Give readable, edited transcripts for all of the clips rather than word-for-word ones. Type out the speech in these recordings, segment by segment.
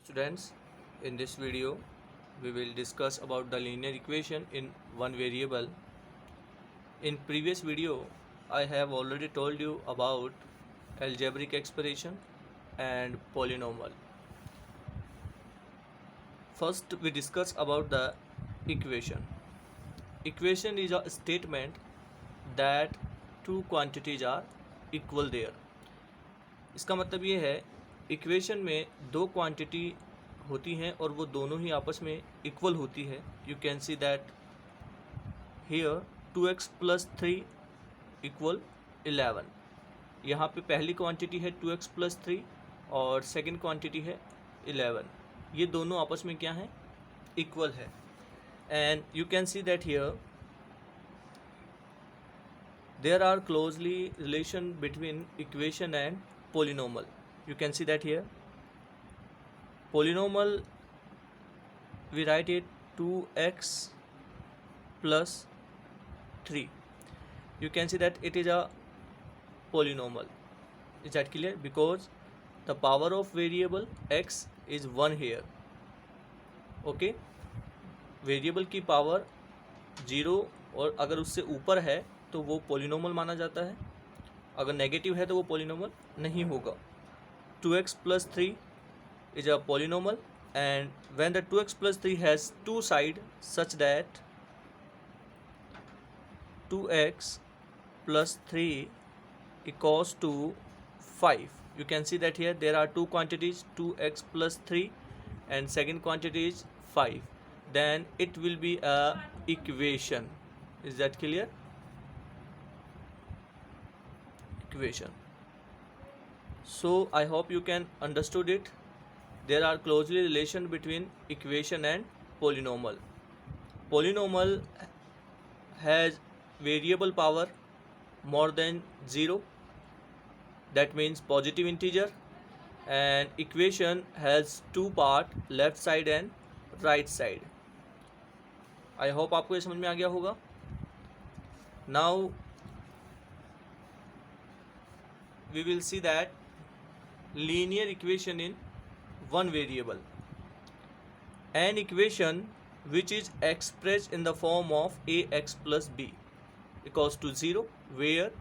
Students, in this video we will discuss about the linear equation in one variable. In previous video I have already told you about algebraic expression and polynomial. First we discuss about the equation. Equation is a statement that two quantities are equal there. इसका मतलब ये है equation में दो quantity होती हैं और वो दोनों ही आपस में इक्वल होती है. You can see that here 2x plus 3 equal 11. यहाँ पे पहली क्वांटिटी है 2x प्लस 3 और सेकंड क्वांटिटी है 11. ये दोनों आपस में क्या हैं, इक्वल है. And you can see that here there are closely relation between equation and polynomial. You can see that here polynomial we write it 2x plus 3. You can see that it is a polynomial. Is that clear? Because the power of variable x is 1 here. Okay, variable की power 0 और अगर उससे ऊपर है तो वो polynomial माना जाता है, अगर नेगेटिव है तो वो पॉलिनोमियल नहीं होगा. 2x plus 3 is a polynomial and when the 2x plus 3 has to side such that 2x plus 3 equals to 5. You can see that here there are two quantities 2x plus 3 and second quantity is 5. Then it will be a equation. Is that clear? Equation. So I hope you can understood it. There are closely relation between equation and polynomial. Polynomial has variable power more than 0, that means positive integer, and equation has two part, left side and right side. I hope आपको ये समझ में आ गया होगा. Now we will see that linear equation in one variable. An equation which is expressed in the form of ax plus b equals to 0, where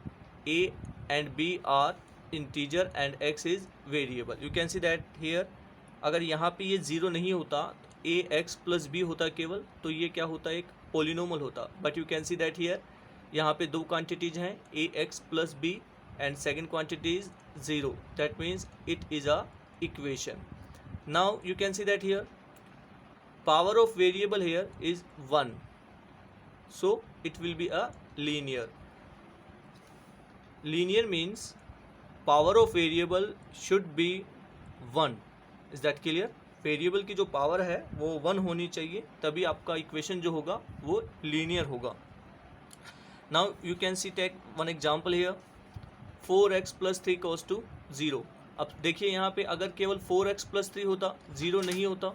a and b are integer and x is variable. You can see that here अगर यहाँ पे ये 0 नहीं होता, ए x plus B होता केवल, तो ये क्या होता, एक पोलिनोमल होता. But you can see that here यहाँ पे दो क्वांटिटीज हैं a x plus b and second quantity is 0. That means it is a equation. Now you can see that here power of variable here is 1, so it will be a linear. Linear means power of variable should be 1. Is that clear? Variable की जो power है वो 1 होनी चाहिए, तभी आपका equation जो होगा वो लीनियर होगा. Now you can see take one example here 4x plus 3 equals to 0. अब देखिए यहाँ पे अगर केवल 4x प्लस 3 होता, 0 नहीं होता,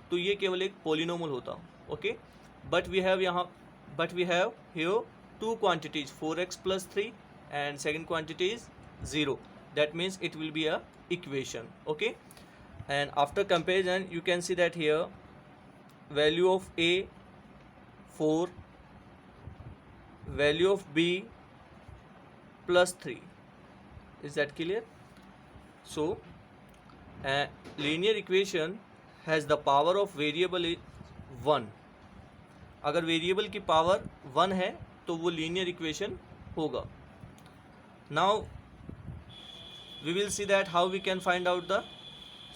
तो ये केवल एक पोलिनोमल होता. Okay, but we have here two quantities 4x plus 3 and second quantity is 0. That means it will be a equation. Okay, and after comparison you can see that here value of a 4, value of b plus 3. Is that clear? So a linear equation has the power of variable is 1. अगर variable की power 1 है तो वो linear equation होगा. Now we will see that how we can find out the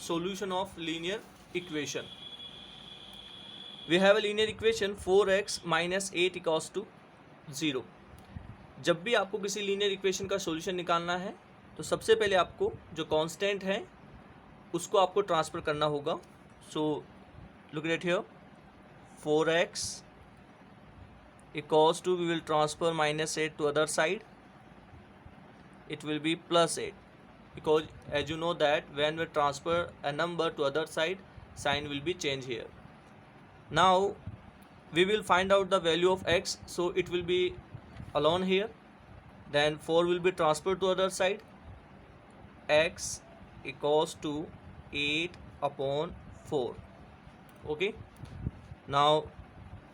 solution of linear equation. We have a linear equation 4x minus 8 equals to 0. जब भी आपको किसी लीनियर इक्वेशन का सॉल्यूशन निकालना है तो सबसे पहले आपको जो कांस्टेंट है उसको आपको ट्रांसफ़र करना होगा. So look at here 4x equals to we will transfer minus 8 to other side, it will be plus 8 because as you know that when we transfer a number to other side sign will be change here. Now we will find out the value of x, so it will be alone here, then 4 will be transferred to other side, x equals to 8 upon 4. Okay, now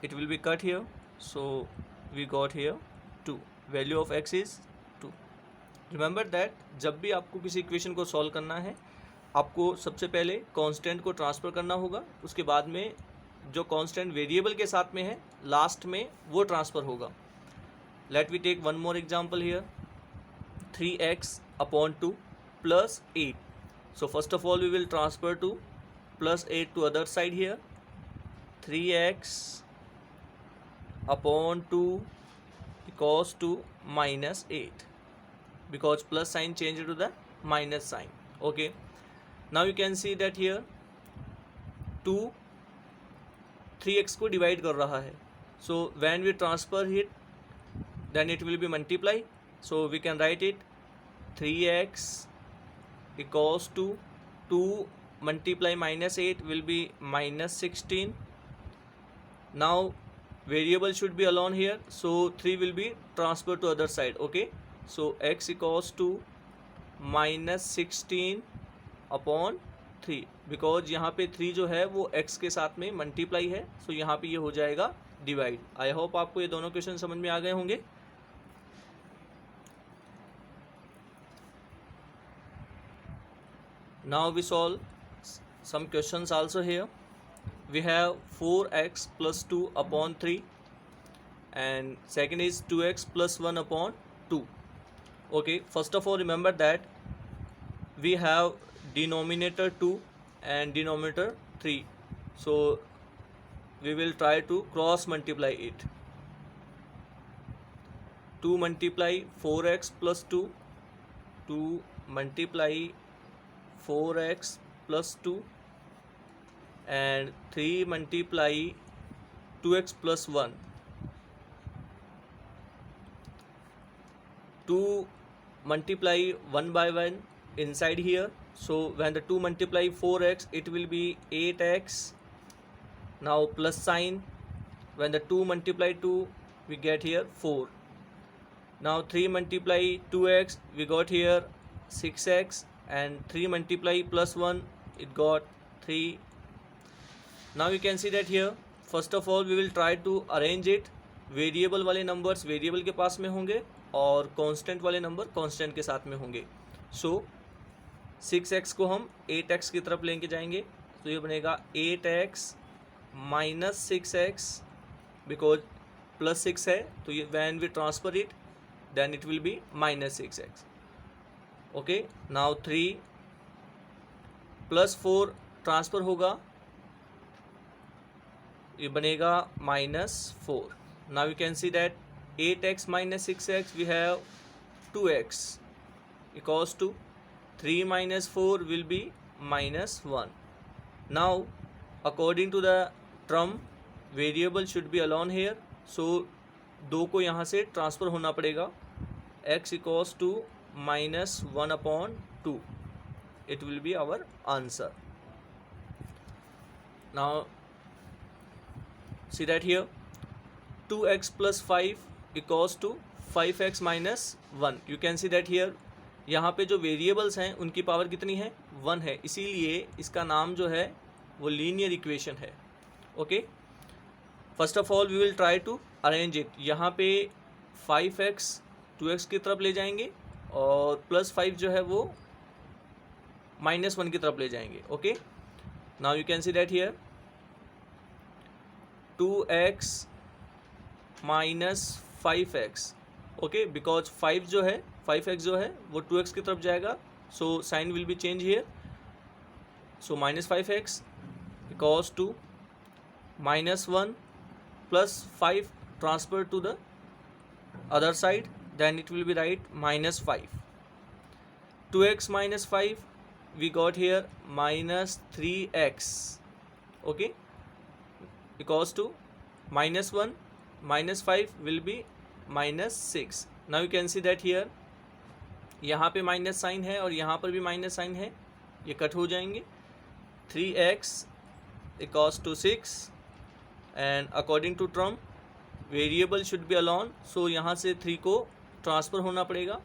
it will be cut here, so we got here 2. Value of x is 2. Remember that जब भी आपको किसी equation को solve करना है, आपको सबसे पहले कांस्टेंट को ट्रांसफ़र करना होगा, उसके बाद में जो कांस्टेंट वेरिएबल के साथ में है लास्ट में वो ट्रांसफ़र होगा. Let we take one more example here. 3x upon 2 plus 8. So first of all we will transfer to plus 8 to other side here. 3x upon 2 equals to minus 8 because plus sign changed to the minus sign. Okay, now you can see that here 2 3x को divide कर रहा है. So when we transfer it, then it will be multiply. So we can write it 3x equals to 2 multiply minus 8 will be minus 16. Now variable should be alone here, so 3 will be transferred to other side. Okay, so x equals to minus 16 upon 3 because यहाँ पे 3 जो है वो x के साथ में multiply है, so यहाँ पे ये हो जाएगा डिवाइड. आई होप आपको ये दोनों क्वेश्चन समझ में आ गए होंगे. Now we solve some questions also here. We have 4x plus 2 upon 3 and second is 2x plus 1 upon 2. Okay, first of all remember that we have denominator 2 and denominator 3. So we will try to cross multiply it. 2 multiply 4x plus 2, 2 multiply 4x plus 2 and 3 multiply 2x plus 1. 2 multiply 1 by 1 inside here, so when the 2 multiply 4x it will be 8x. Now plus sign, when the 2 multiply 2 we get here 4. Now 3 multiply 2x we got here 6x and 3 multiply plus 1 it got 3. Now you can see that here first of all we will try to arrange it. Variable वाले numbers variable के पास में होंगे और constant वाले number constant के साथ में होंगे. सो 6x को हम 8x की तरफ लेके जाएंगे, तो ये बनेगा 8x minus 6x because plus 6 है, तो ये when we transfer it then it will be minus 6x. Okay, now 3 plus 4 transfer होगा, ये बनेगा minus 4. Now you can see that 8x minus 6x we have 2x equals to 3 minus 4 will be minus 1. Now according to the term variable should be alone here, so 2 को यहाँ से transfer होना पड़ेगा. x equals to minus 1 upon 2. It will be our answer. Now see that here 2x plus 5 equals to 5x minus 1. You can see that here यहाँ पे जो variables हैं उनकी पावर कितनी है 1 है, इसीलिए इसका नाम जो है वो लीनियर इक्वेशन है. Okay, first of all we will try to arrange it. यहाँ पे 5x 2x की तरफ ले जाएंगे और प्लस 5 जो है वो माइनस 1 की तरफ ले जाएंगे. Okay, now you can see that here 2x minus 5x. Okay, because 5 जो है 5x जो है वो 2x की तरफ जाएगा, so sign will be change here. So minus 5x equals to minus 1 plus 5 transfer to the other side, then it will be right minus 5. 2x minus 5 we got here minus 3x. Okay, equals to minus 1 minus 5 will be minus 6. Now you can see that here यहाँ पे minus sign है और यहाँ पर भी minus sign है, ये cut हो जाएंगे. 3x equals to 6 and according to term variable should be alone, so यहाँ से 3 को ट्रांसफ़र होना पड़ेगा.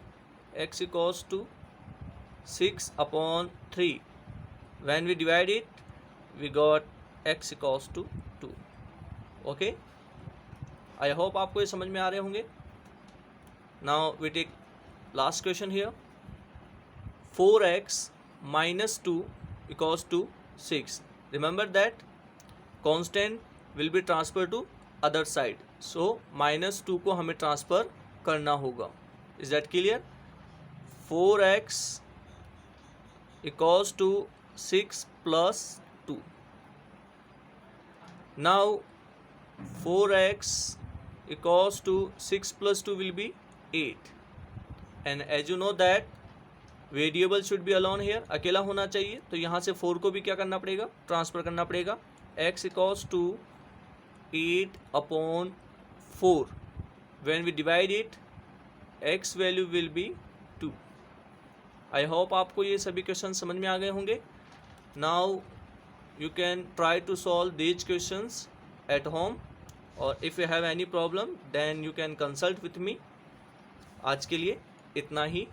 x equals to 6 upon 3. When we divide it we got x equals to 2. Okay, I hope आपको ये समझ में आ रहे होंगे. Now we take last question here. 4x minus 2 equals to 6. Remember that constant will be transferred to other side. So minus 2 को हमें transfer करना होगा. Is that clear? 4x equals to 6 plus 2. Now 4x equals to 6 plus 2 will be 8. And as you know that variable should be alone here, अकेला होना चाहिए. तो यहाँ से 4 को भी क्या करना पड़ेगा, ट्रांसफ़र करना पड़ेगा. x equals to 8 upon 4. When we divide it x value will be 2. I hope आपको ये सभी क्वेश्चन समझ में आ गए होंगे. Now you can try to solve these questions at home, और if you have any problem then you can consult with me. आज के लिए इतना ही.